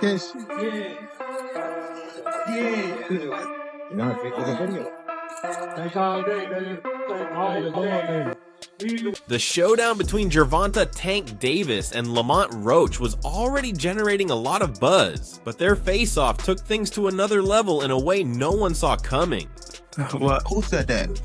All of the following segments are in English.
Yes. Yeah. Yeah. You know, it's a video. Thanks all day, baby. Thanks all day. The showdown between Gervonta "Tank" Davis and Lamont Roach was already generating a lot of buzz, but their face-off took things to another level in a way no one saw coming. What? Who said that?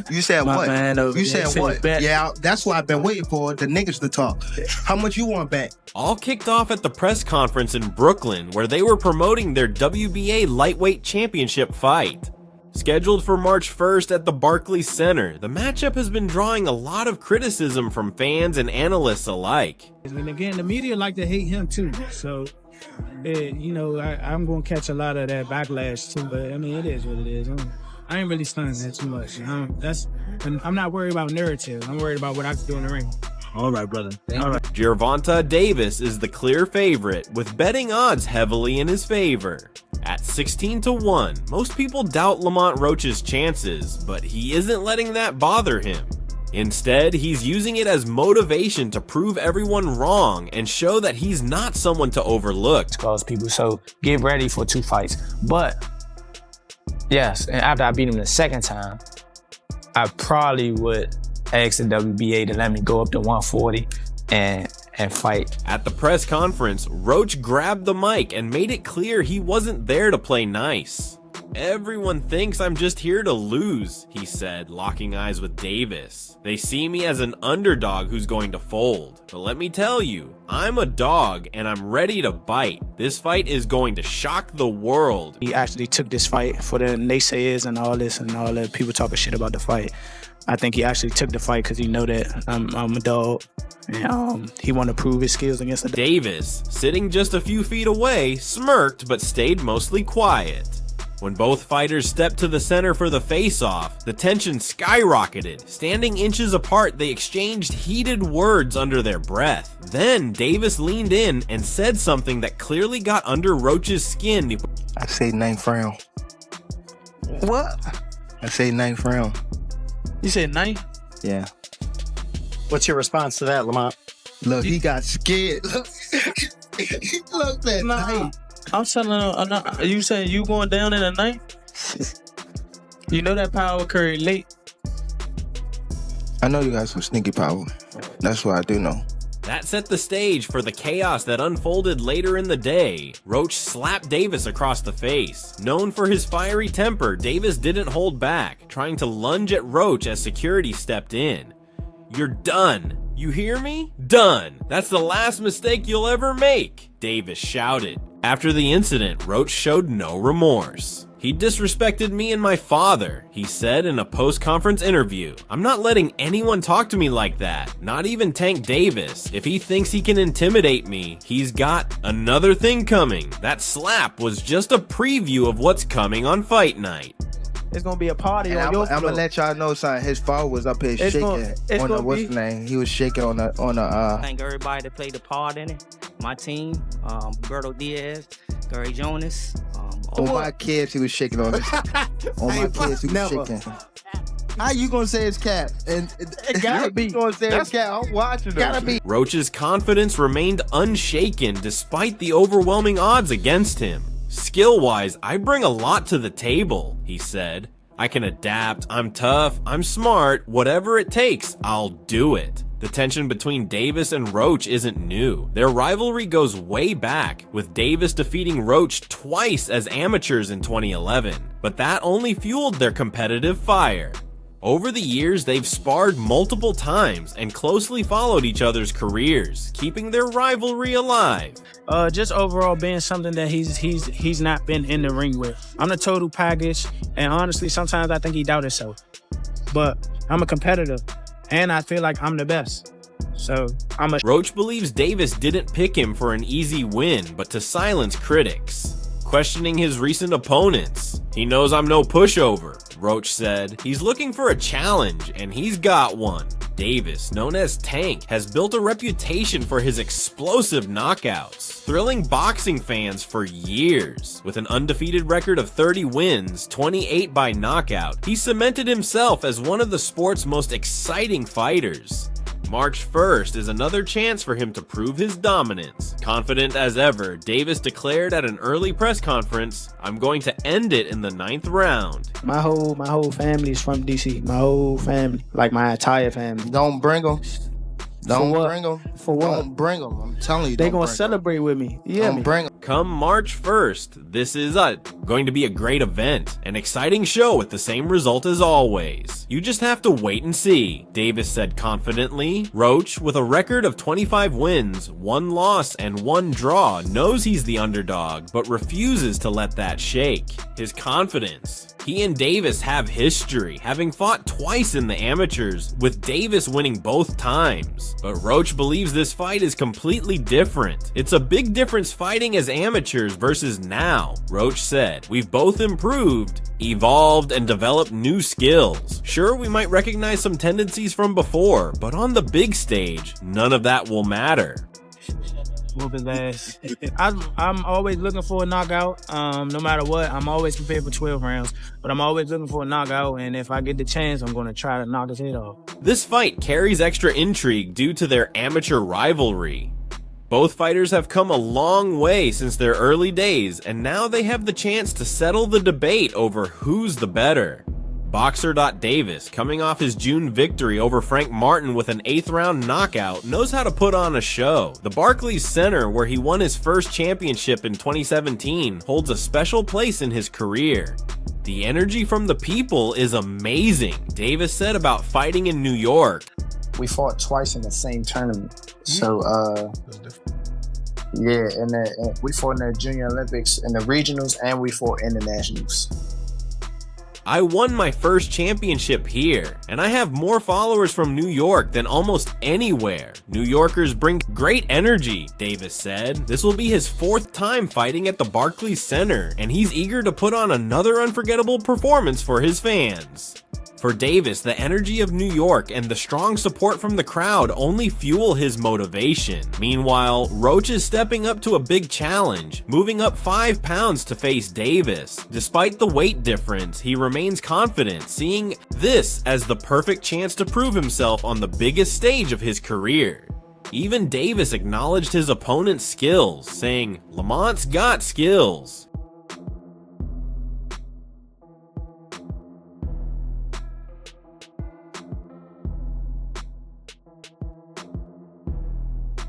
You said My what? man over You there said what? bet. Yeah, that's why I've been waiting for the niggas to talk. How much you want back? All kicked off at the press conference in Brooklyn, where they were promoting their WBA lightweight championship fight. Scheduled for March 1st at the Barclays Center, the matchup has been drawing a lot of criticism from fans and analysts alike. And again, the media like to hate him too. So, you know, I'm going to catch a lot of that backlash too. But I mean, it is what it is. I ain't really studying that too much. I'm not worried about narrative. I'm worried about what I can do in the ring. All right, brother. All right. Gervonta Davis is the clear favorite, with betting odds heavily in his favor. At 16-1, most people doubt Lamont Roach's chances, but he isn't letting that bother him. Instead, he's using it as motivation to prove everyone wrong and show that he's not someone to overlook. Cause people, so get ready for 2 fights. But yes, and after I beat him the second time, I probably would ask the WBA to let me go up to 140 and fight. At the press conference, Roach grabbed the mic and made it clear he wasn't there to play nice. "Everyone thinks I'm just here to lose," he said, locking eyes with Davis. "They see me as an underdog who's going to fold. But let me tell you, I'm a dog and I'm ready to bite. This fight is going to shock the world." He actually took this fight for the naysayers and all this and all the people talking shit about the fight. I think he actually took the fight because he know that I'm a dog. And he want to prove his skills against the Davis, sitting just a few feet away, smirked but stayed mostly quiet. When both fighters stepped to the center for the face-off, the tension skyrocketed. Standing inches apart, they exchanged heated words under their breath. Then Davis leaned in and said something that clearly got under Roach's skin. I say 9th round. What? I say 9th round. You said 9? Yeah. What's your response to that, Lamont? Look, he got scared. Look, he looked at Nah. I'm telling him, you saying you going down in the 9th? You know that power occurred late. I know you got some sneaky power. That's what I do know. That set the stage for the chaos that unfolded later in the day. Roach slapped Davis across the face. Known for his fiery temper, Davis didn't hold back, trying to lunge at Roach as security stepped in. "You're done. You hear me? Done. That's the last mistake you'll ever make," Davis shouted. After the incident, Roach showed no remorse. "He disrespected me and my father," he said in a post-conference interview. "I'm not letting anyone talk to me like that, not even Tank Davis. If he thinks he can intimidate me, he's got another thing coming. That slap was just a preview of what's coming on fight night." It's gonna be a party And on your I'm floor. gonna let y'all know something. His father was up here It's shaking gonna- it's on the gonna what's be- the name? He was shaking on the Thank everybody that played a part in it. My team, Gervonta Diaz, Gary Jonas. on my kids. He was shaking on it. On my kids, he was never. shaking. How you gonna say it's cap? And It gotta be. You gonna say it's cap? I'm watching. Gotta be. Roach's confidence remained unshaken despite the overwhelming odds against him. "Skill-wise, I bring a lot to the table," he said. "I can adapt, I'm tough, I'm smart, whatever it takes, I'll do it." The tension between Davis and Roach isn't new. Their rivalry goes way back, with Davis defeating Roach twice as amateurs in 2011, but that only fueled their competitive fire. Over the years, they've sparred multiple times and closely followed each other's careers, keeping their rivalry alive. Just overall being something that he's not been in the ring with. I'm the total package, and honestly, sometimes I think he doubts himself. But I'm a competitor, and I feel like I'm the best. So Roach believes Davis didn't pick him for an easy win, but to silence critics. Questioning his recent opponents. "He knows I'm no pushover," Roach said. "He's looking for a challenge, and he's got one." Davis, known as Tank, has built a reputation for his explosive knockouts, thrilling boxing fans for years. With an undefeated record of 30 wins, 28 by knockout, he cemented himself as one of the sport's most exciting fighters. March 1st is another chance for him to prove his dominance. Confident as ever, Davis declared at an early press conference, "I'm going to end it in the 9th round." My whole family is from DC. My whole family, like my entire family. Don't bring them. Don't what? bring them. For what? Don't bring them. I'm telling you, They don't gonna bring 'em. celebrate with me. Yeah, Don't bring them. Come March 1st, this is going to be a great event, an exciting show with the same result as always. You just have to wait and see, Davis said confidently. Roach, with a record of 25 wins, 1 loss, and 1 draw, knows he's the underdog, but refuses to let that shake his confidence. He and Davis have history, having fought twice in the amateurs, with Davis winning both times. But Roach believes this fight is completely different. It's a big difference fighting as amateurs versus now, Roach said. We've both improved, evolved, and developed new skills. Sure, we might recognize some tendencies from before, but on the big stage, none of that will matter. whoop his ass. I'm always looking for a knockout. No matter what, I'm always prepared for 12 rounds, but I'm always looking for a knockout, and if I get the chance, I'm going to try to knock his head off. This fight carries extra intrigue due to their amateur rivalry. Both fighters have come a long way since their early days, and now they have the chance to settle the debate over who's the better. Boxer. Davis, coming off his June victory over Frank Martin with an 8th round knockout, knows how to put on a show. The Barclays Center, where he won his first championship in 2017, holds a special place in his career. The energy from the people is amazing, Davis said about fighting in New York. We fought twice in the same tournament. So, yeah, and we fought in the Junior Olympics, in the regionals, and we fought in the nationals. I won my first championship here, and I have more followers from New York than almost anywhere. New Yorkers bring great energy, Davis said. This will be his 4th time fighting at the Barclays Center, and he's eager to put on another unforgettable performance for his fans. For Davis, the energy of New York and the strong support from the crowd only fuel his motivation. Meanwhile, Roach is stepping up to a big challenge, moving up 5 pounds to face Davis. Despite the weight difference, he remains confident, seeing this as the perfect chance to prove himself on the biggest stage of his career. Even Davis acknowledged his opponent's skills, saying, "Lamont's got skills."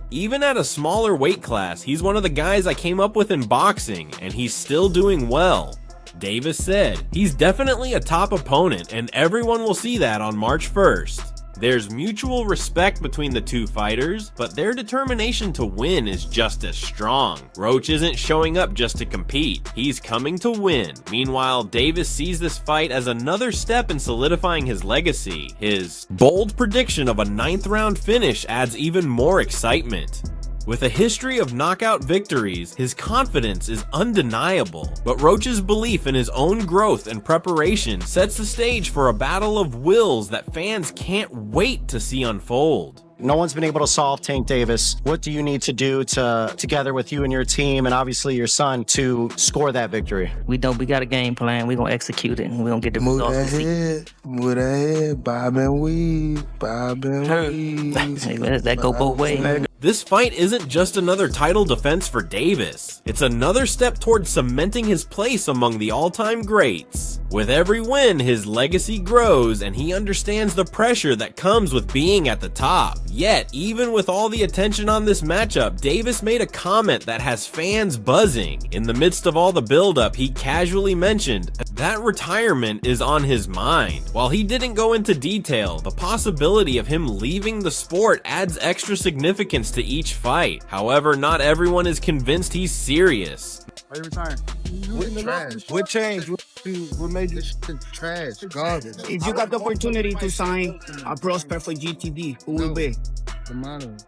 Even at a smaller weight class, he's one of the guys I came up with in boxing, and he's still doing well. Davis said, "He's definitely a top opponent, and everyone will see that on March 1st. There's mutual respect between the two fighters, but their determination to win is just as strong. Roach isn't showing up just to compete, he's coming to win." Meanwhile, Davis sees this fight as another step in solidifying his legacy. His bold prediction of a 9th round finish adds even more excitement. With a history of knockout victories, his confidence is undeniable, but Roach's belief in his own growth and preparation sets the stage for a battle of wills that fans can't wait to see unfold. No one's been able to solve Tank Davis. What do you need to do together with you and your team and obviously your son to score that victory? We know we got a game plan. We're going to execute it, and we're going to get the Move results. that head, bob and weave, bob and weave. That go both ways. This fight isn't just another title defense for Davis. It's another step towards cementing his place among the all-time greats. With every win, his legacy grows, and he understands the pressure that comes with being at the top. Yet, even with all the attention on this matchup, Davis made a comment that has fans buzzing. In the midst of all the buildup, he casually mentioned that retirement is on his mind. While he didn't go into detail, the possibility of him leaving the sport adds extra significance to each fight. However, not everyone is convinced he's serious. Why you retiring? What trash? What changed? What made this shit trash? Garbage. If you got the opportunity to sign a prospect for GTD, who will be? Gervonta.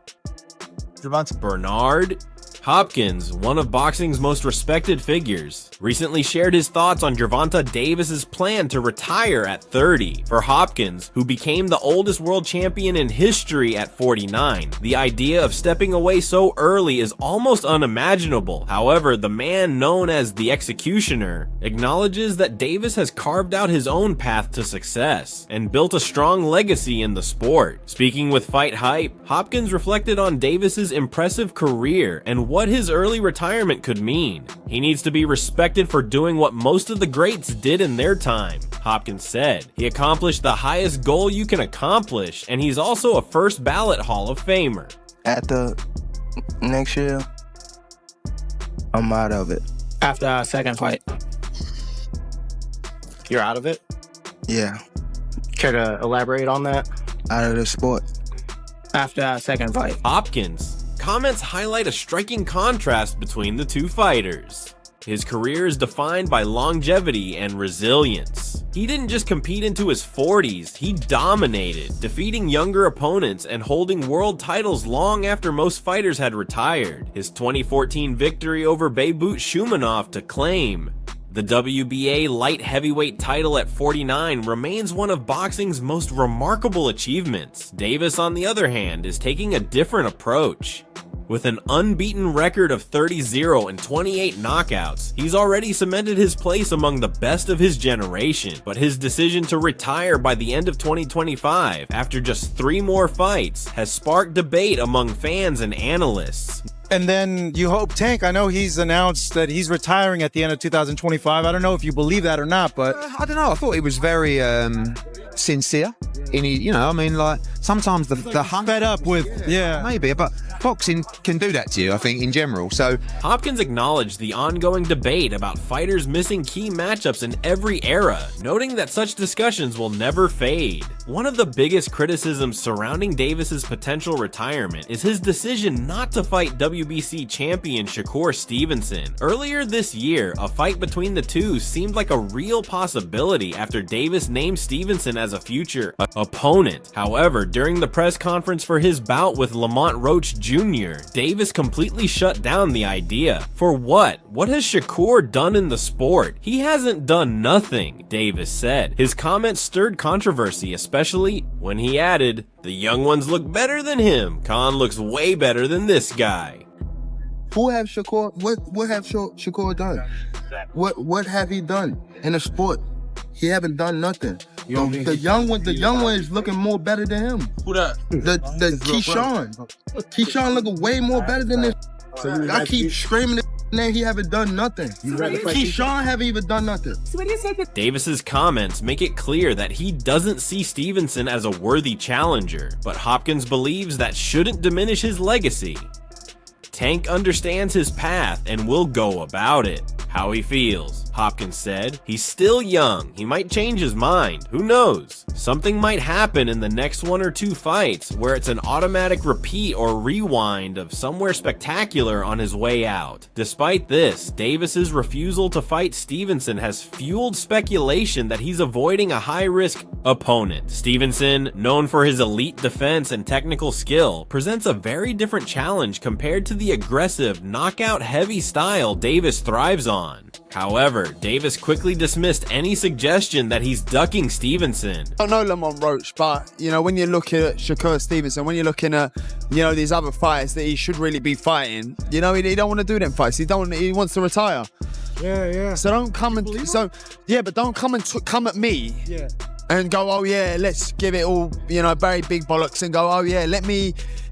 Bernard Hopkins, one of boxing's most respected figures, recently shared his thoughts on Gervonta Davis's plan to retire at 30. For Hopkins, who became the oldest world champion in history at 49, the idea of stepping away so early is almost unimaginable. However, the man known as the Executioner acknowledges that Davis has carved out his own path to success and built a strong legacy in the sport. Speaking with Fight Hype, Hopkins reflected on Davis's impressive career and what his early retirement could mean. He needs to be respected for doing what most of the greats did in their time, Hopkins said. He accomplished the highest goal you can accomplish, and he's also a first ballot Hall of Famer. After next year, I'm out of it. After our second fight. You're out of it? Yeah, Care to elaborate on that? out of the sport. After our second fight. Hopkins' comments highlight a striking contrast between the two fighters. His career is defined by longevity and resilience. He didn't just compete into his 40s, he dominated, defeating younger opponents and holding world titles long after most fighters had retired. His 2014 victory over Beibut Shumanov to claim the WBA light heavyweight title at 49 remains one of boxing's most remarkable achievements. Davis, on the other hand, is taking a different approach. With an unbeaten record of 30-0 and 28 knockouts, he's already cemented his place among the best of his generation. But his decision to retire by the end of 2025, after just 3 more fights, has sparked debate among fans and analysts. And then you hope Tank, I know he's announced that he's retiring at the end of 2025. I don't know if you believe that or not, but I don't know. I thought he was very sincere. In he, you know, I mean, like sometimes the hunt fed up with, yeah, maybe, but boxing can do that to you, I think, in general. So Hopkins acknowledged the ongoing debate about fighters missing key matchups in every era, noting that such discussions will never fade. One of the biggest criticisms surrounding Davis's potential retirement is his decision not to fight WBC champion Shakur Stevenson. Earlier this year, a fight between the two seemed like a real possibility after Davis named Stevenson as a future opponent. However, during the press conference for his bout with Lamont Roach Jr., Davis completely shut down the idea. For what? What has Shakur done in the sport? He hasn't done nothing, Davis said. His comments stirred controversy, especially when he added, "The young ones look better than him. Khan looks way better than this guy." Who have Shakur? What have Shakur done? What have he done in the sport? He haven't done nothing. The young one is looking more better than him. Who that? The Keyshawn looking way more better than this. I keep screaming this name. He haven't done nothing. Keyshawn haven't even done nothing. Davis's comments make it clear that he doesn't see Stevenson as a worthy challenger, but Hopkins believes that shouldn't diminish his legacy. Tank understands his path and will go about it. How he feels, Hopkins said. He's still young. He might change his mind. Who knows? Something might happen in the next 1 or 2 fights where it's an automatic repeat or rewind of somewhere spectacular on his way out. Despite this, Davis's refusal to fight Stevenson has fueled speculation that he's avoiding a high-risk opponent. Stevenson, known for his elite defense and technical skill, presents a very different challenge compared to the aggressive, knockout-heavy style Davis thrives on. However, Davis quickly dismissed any suggestion that he's ducking Stevenson. I don't know Lamont Roach, but you know, when you're looking at Shakur Stevenson, when you're looking at, you know, these other fights that he should really be fighting, you know, he don't want to do them fights. He wants to retire. yeah. So don't come and but don't come at me. Yeah. And go, oh yeah, let's give it all, you know, very big bollocks, and go, oh yeah,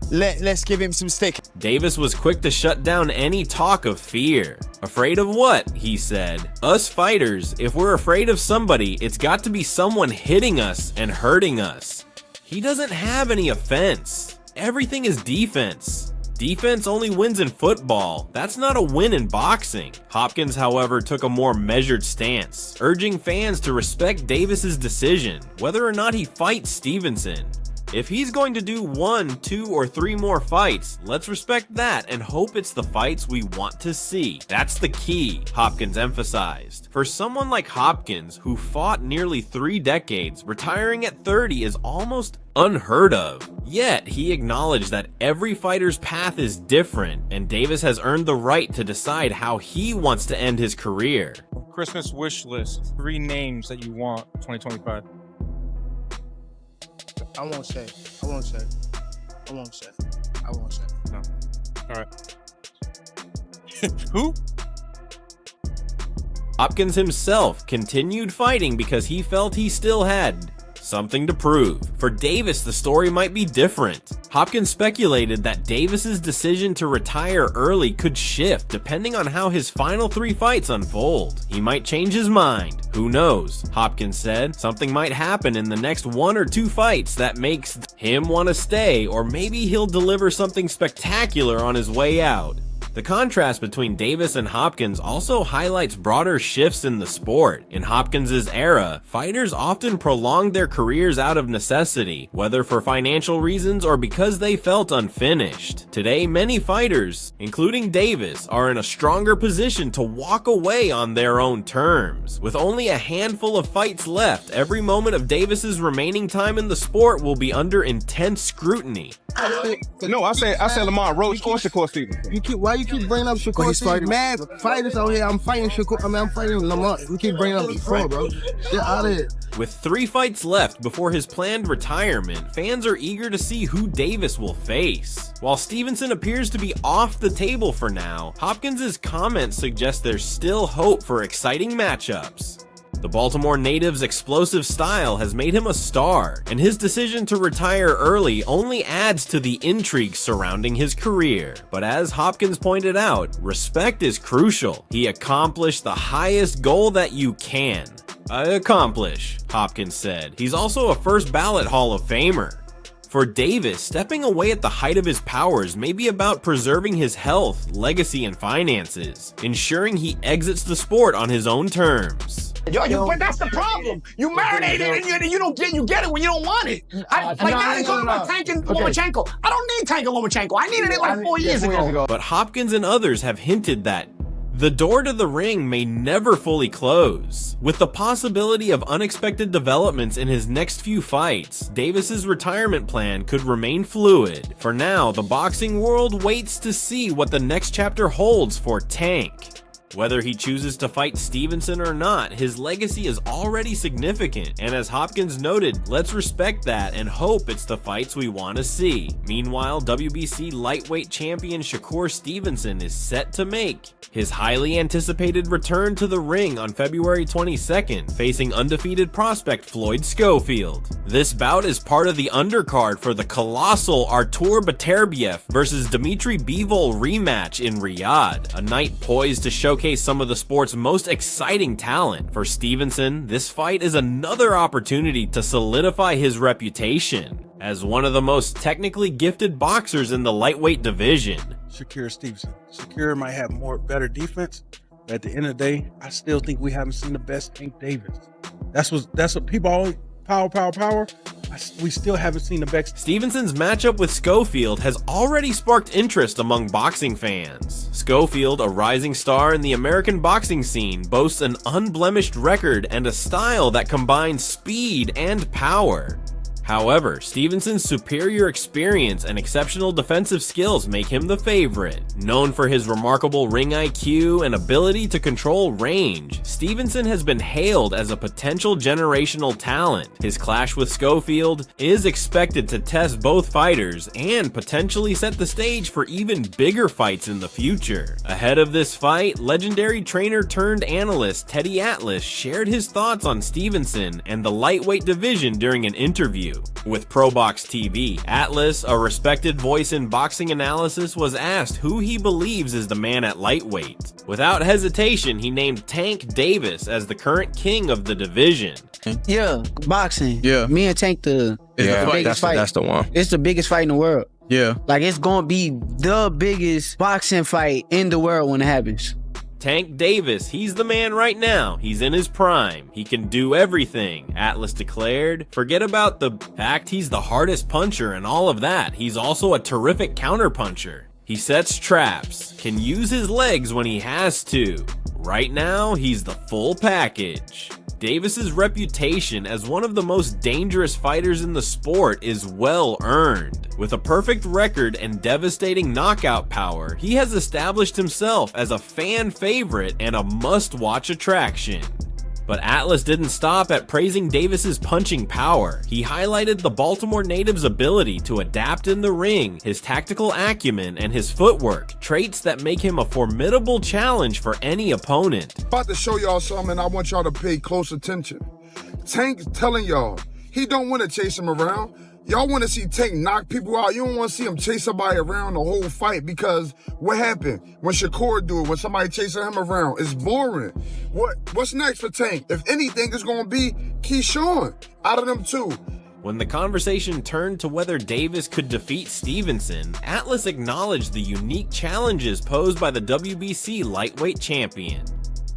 let's give him some stick. Davis was quick to shut down any talk of fear. Afraid of what? He said. Us fighters, if we're afraid of somebody, it's got to be someone hitting us and hurting us. He doesn't have any offense. Everything is defense. Defense only wins in football. That's not a win in boxing. Hopkins, however, took a more measured stance, urging fans to respect Davis's decision, whether or not he fights Stevenson. If he's going to do 1, 2, or 3 more fights, let's respect that and hope it's the fights we want to see. That's the key, Hopkins emphasized. For someone like Hopkins, who fought nearly 3 decades, retiring at 30 is almost unheard of. Yet, he acknowledged that every fighter's path is different, and Davis has earned the right to decide how he wants to end his career. Christmas wish list, 3 names that you want 2025. I won't say. No. All right. Who? Hopkins himself continued fighting because he felt he still had something to prove. For Davis, the story might be different. Hopkins speculated that Davis's decision to retire early could shift depending on how his final 3 fights unfold. He might change his mind. Who knows? Hopkins said something might happen in the next 1 or 2 fights that makes him want to stay, or maybe he'll deliver something spectacular on his way out. The contrast between Davis and Hopkins also highlights broader shifts in the sport. In Hopkins' era, fighters often prolonged their careers out of necessity, whether for financial reasons or because they felt unfinished. Today, many fighters, including Davis, are in a stronger position to walk away on their own terms. With only a handful of fights left, every moment of Davis's remaining time in the sport will be under intense scrutiny. No, I said Lamont Roach or Shakur Stevenson. Why you keep bringing up Shakur Stevenson? Mad fighters out here. I'm fighting Shakur. I'm fighting Lamont. You keep bringing up before, bro. Get out of here. With 3 fights left before his planned retirement, fans are eager to see who Davis will face. While Stevenson appears to be off the table for now, Hopkins' comments suggest there's still hope for exciting matchups. The Baltimore native's explosive style has made him a star, and his decision to retire early only adds to the intrigue surrounding his career. But as Hopkins pointed out, respect is crucial. He accomplished the highest goal that you can accomplish, Hopkins said. He's also a first ballot Hall of Famer. For Davis, stepping away at the height of his powers may be about preserving his health, legacy, and finances, ensuring he exits the sport on his own terms. But that's the problem. You marinate it and you get it when you don't want it. Now they talking about tanking Lomachenko. I don't need tanking Lomachenko. I needed it like 4 years ago. But Hopkins and others have hinted that the door to the ring may never fully close. With the possibility of unexpected developments in his next few fights, Davis's retirement plan could remain fluid. For now, the boxing world waits to see what the next chapter holds for Tank. Whether he chooses to fight Stevenson or not, his legacy is already significant, and as Hopkins noted, let's respect that and hope it's the fights we want to see. Meanwhile, WBC lightweight champion Shakur Stevenson is set to make his highly anticipated return to the ring on February 22nd, facing undefeated prospect Floyd Schofield. This bout is part of the undercard for the colossal Artur Beterbiev versus Dmitry Bivol rematch in Riyadh, a night poised to showcase some of the sport's most exciting talent. For Stevenson, this fight is another opportunity to solidify his reputation as one of the most technically gifted boxers in the lightweight division. Shakur Stevenson. Shakur might have better defense, but at the end of the day, I still think we haven't seen the best Tank Davis. That's what people always power. We still haven't seen the best. Stevenson's matchup with Schofield has already sparked interest among boxing fans. Schofield, a rising star in the American boxing scene, boasts an unblemished record and a style that combines speed and power. However, Stevenson's superior experience and exceptional defensive skills make him the favorite. Known for his remarkable ring IQ and ability to control range, Stevenson has been hailed as a potential generational talent. His clash with Schofield is expected to test both fighters and potentially set the stage for even bigger fights in the future. Ahead of this fight, legendary trainer turned analyst Teddy Atlas shared his thoughts on Stevenson and the lightweight division during an interview with ProBox TV. Atlas, a respected voice in boxing analysis, was asked who he believes is the man at lightweight. Without hesitation, he named Tank Davis as the current king of the division. Yeah, boxing. Yeah. Me and Tank the biggest fight. That's the one. It's the biggest fight in the world. Yeah. Like, it's gonna be the biggest boxing fight in the world when it happens. Tank Davis, he's the man right now. He's in his prime. He can do everything, Atlas declared. Forget about the fact he's the hardest puncher and all of that. He's also a terrific counterpuncher. He sets traps, can use his legs when he has to. Right now, he's the full package. Davis's reputation as one of the most dangerous fighters in the sport is well earned. With a perfect record and devastating knockout power, he has established himself as a fan favorite and a must-watch attraction. But Atlas didn't stop at praising Davis's punching power. He highlighted the Baltimore native's ability to adapt in the ring, his tactical acumen, and his footwork, traits that make him a formidable challenge for any opponent. About to show y'all something, and I want y'all to pay close attention. Tank's telling y'all, he don't want to chase him around. Y'all want to see Tank knock people out. You don't want to see him chase somebody around the whole fight, because what happened when Shakur do it, when somebody chasing him around? It's boring. What's next for Tank? If anything, it's going to be Keyshawn out of them two. When the conversation turned to whether Davis could defeat Stevenson, Atlas acknowledged the unique challenges posed by the WBC lightweight champion.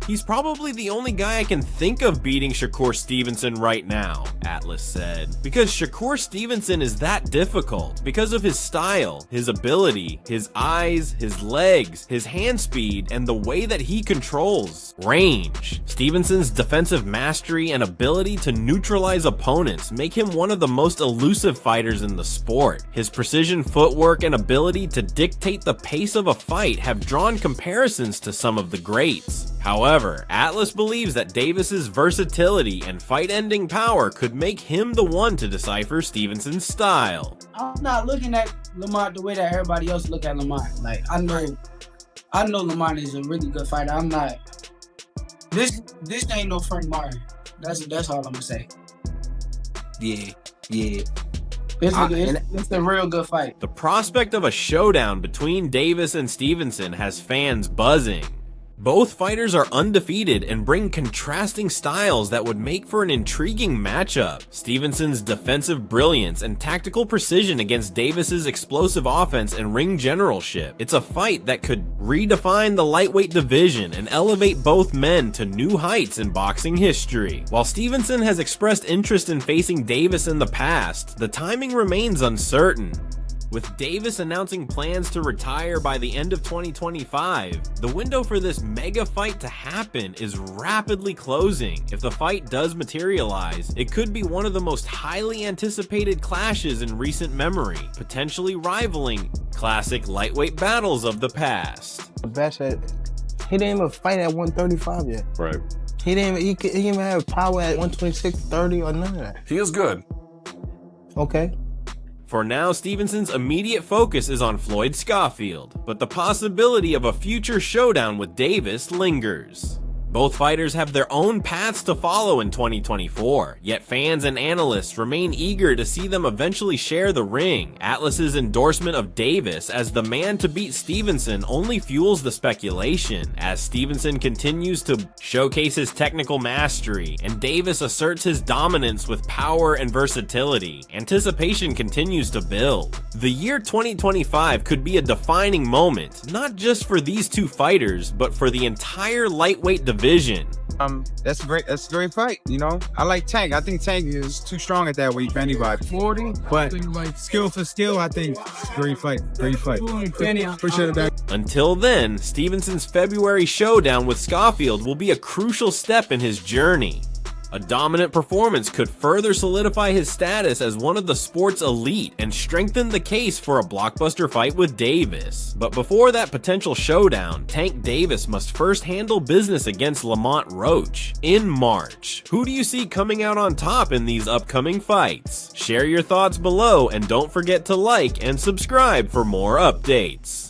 He's probably the only guy I can think of beating Shakur Stevenson right now, Atlas said. Because Shakur Stevenson is that difficult, because of his style, his ability, his eyes, his legs, his hand speed, and the way that he controls range. Stevenson's defensive mastery and ability to neutralize opponents make him one of the most elusive fighters in the sport. His precision footwork and ability to dictate the pace of a fight have drawn comparisons to some of the greats. However, Atlas believes that Davis's versatility and fight-ending power could make him the one to decipher Stevenson's style. I'm not looking at Lamont the way that everybody else look at Lamont. Like, I know Lamont is a really good fighter. I'm not. This ain't no Frank Martin. That's all I'm gonna say. Yeah. It's a real good fight. The prospect of a showdown between Davis and Stevenson has fans buzzing. Both fighters are undefeated and bring contrasting styles that would make for an intriguing matchup. Stevenson's defensive brilliance and tactical precision against Davis's explosive offense and ring generalship. It's a fight that could redefine the lightweight division and elevate both men to new heights in boxing history. While Stevenson has expressed interest in facing Davis in the past, the timing remains uncertain. With Davis announcing plans to retire by the end of 2025, the window for this mega fight to happen is rapidly closing. If the fight does materialize, it could be one of the most highly anticipated clashes in recent memory, potentially rivaling classic lightweight battles of the past. The best at, he didn't even fight at 135 yet. Right. He didn't even have power at 126, 30 or none of that. He is good. Okay. For now, Stevenson's immediate focus is on Floyd Schofield, but the possibility of a future showdown with Davis lingers. Both fighters have their own paths to follow in 2024, yet fans and analysts remain eager to see them eventually share the ring. Atlas's endorsement of Davis as the man to beat Stevenson only fuels the speculation, as Stevenson continues to showcase his technical mastery, and Davis asserts his dominance with power and versatility. Anticipation continues to build. The year 2025 could be a defining moment, not just for these two fighters, but for the entire lightweight division. That's a great fight, you know. I like Tank. I think Tank is too strong at that weight for anybody. 40, but skill for skill, I think great fight. Appreciate it, back. Until then, Stevenson's February showdown with Schofield will be a crucial step in his journey. A dominant performance could further solidify his status as one of the sport's elite and strengthen the case for a blockbuster fight with Davis. But before that potential showdown, Tank Davis must first handle business against Lamont Roach in March. Who do you see coming out on top in these upcoming fights? Share your thoughts below and don't forget to like and subscribe for more updates.